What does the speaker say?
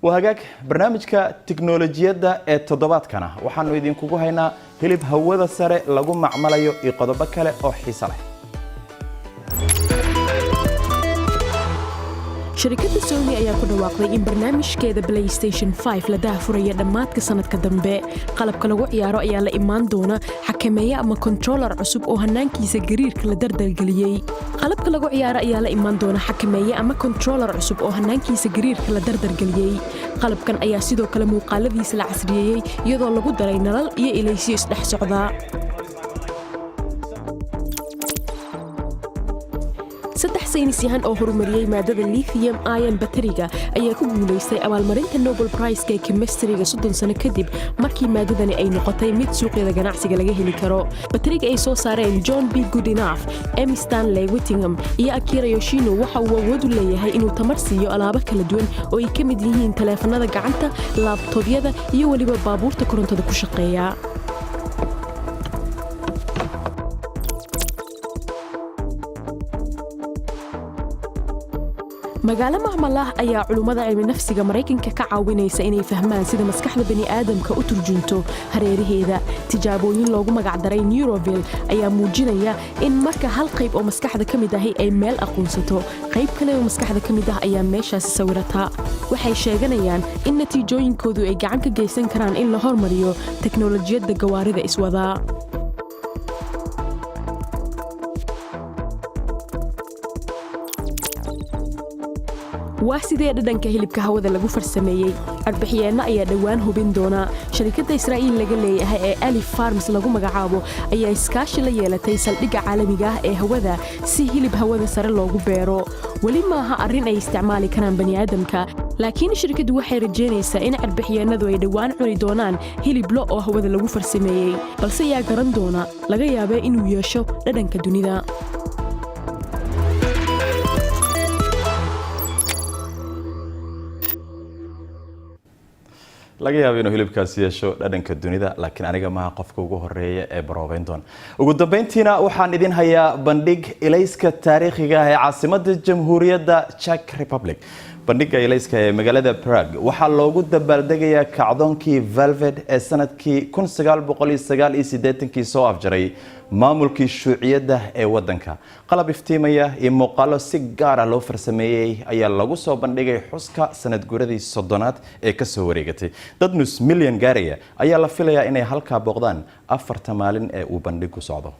وهاجاك برنامجك تكنولوجيا تضباطكنا وحنو يدين كوجو هنا هلب هودا سر لجو معمليو يقضبك له أو حصله. شركة سوني ayaa ku dhawaaqday in barnaamijkeeda PlayStation 5 la daahfuraya dhamaadka sanadka dambe. Qalabka lagu ciyaaro ayaa la imaan doona xakameeye ama controller cusub oo hanaankiisa gariirka la dardargeliyay. Qalabka lagu ciyaaro ayaa la imaan doona xakameeye ama controller cusub oo hanaankiisa gariirka la dardargeliyay. Qalabkan ayaa sidoo kale muuqaaladiisa la casriyeeyay iyadoo lagu daray nalal iyo ilaysiyo isdhex socda. saddex saynisyahan oo horumariyay maadada lithium ion batteriga ayaa ku guuleystay abaalmarinta Nobel Prize ee chemistry-ga 30 sano kadib markii maadadani ay noqotay mid suuqyada ganacsiga laga heli karo. Batteriga ay soo saareen John B. Goodenough, M. Stanley Whittingham iyo Akira Yoshino waxa uu awood u leeyahay inuu tamar siiyo alaabo kala duwan oo ay ka mid yihiin taleefanada gacanta, laptopyada iyo waliba baabuurta korontada ku shaqeeya. magaalo macmalah ayaa culumada cilmi nafsiga Mareykanka ka caawinaysa inay fahmaan sida maskaxda bani'aadamka u turjunto hareeraheeda. Tijaabooyin loogu magac daray Neuroville ayaa muujinaya in marka hal qayb oo maskaxda ka mid ah ay meel aqoonsato, qayb kale oo maskaxda ka mid ah ayaa meeshaas sawirata. Waxay sheeganayaan in natiijooyinkoodu ay gacan ka geysan karaan in la hormariyo teknoolajiyadda gawaarida iswada. waa sidee dhadhanka hilibka hawada lagu farsameeyay. Arbixiyeenna ayaa dhawaan hubin doona. Shirkadda Israa'iil laga leeyahay ee Alif Farms lagu magacaabo ayaa iskaashi la yeelatay saldhigga caalamiga ah ee hawada si hilib hawada sare loogu beero. Wali maaha arrin ay isticmaali karaan bani'aadamka, laakiin shirkaddu waxay rajeynaysaa in arbixiyeenadu ay dhawaan cuni doonaan hilib lo oo hawada lagu farsameeyay, balse yaa garan doona laga yaabee inuu yeesho dhadhanka dunida. laga yaabo inuu hilibkaasi yeesho dhadhanka dunida laakiin aniga ma qofka ugu horeeya ee baroobayn doon. ugu dambeyntiina waxaan idin hayaa bandhig ilayska taariikhiga ah ee caasimadda Jamhuuriyadda Czech Republic. bandhiga ilayska ee magaalada Prague waxaa loogu dabaaldegayaa kacdoonkii Velvet ee sanadkii 1989 soo afjaray maamulkii shuuciyadda ee wadanka. qalab iftiimaya iyo muuqaalo si gaar ah loo farsameeyay ayaa lagu soo bandhigay xuska sanad guuradii 30aad ee ka soo wareegatay. dad nus milyan gaaraya ayaa la filayaa inay halka booqdaan 4 maalin ee uu bandhigu socdo.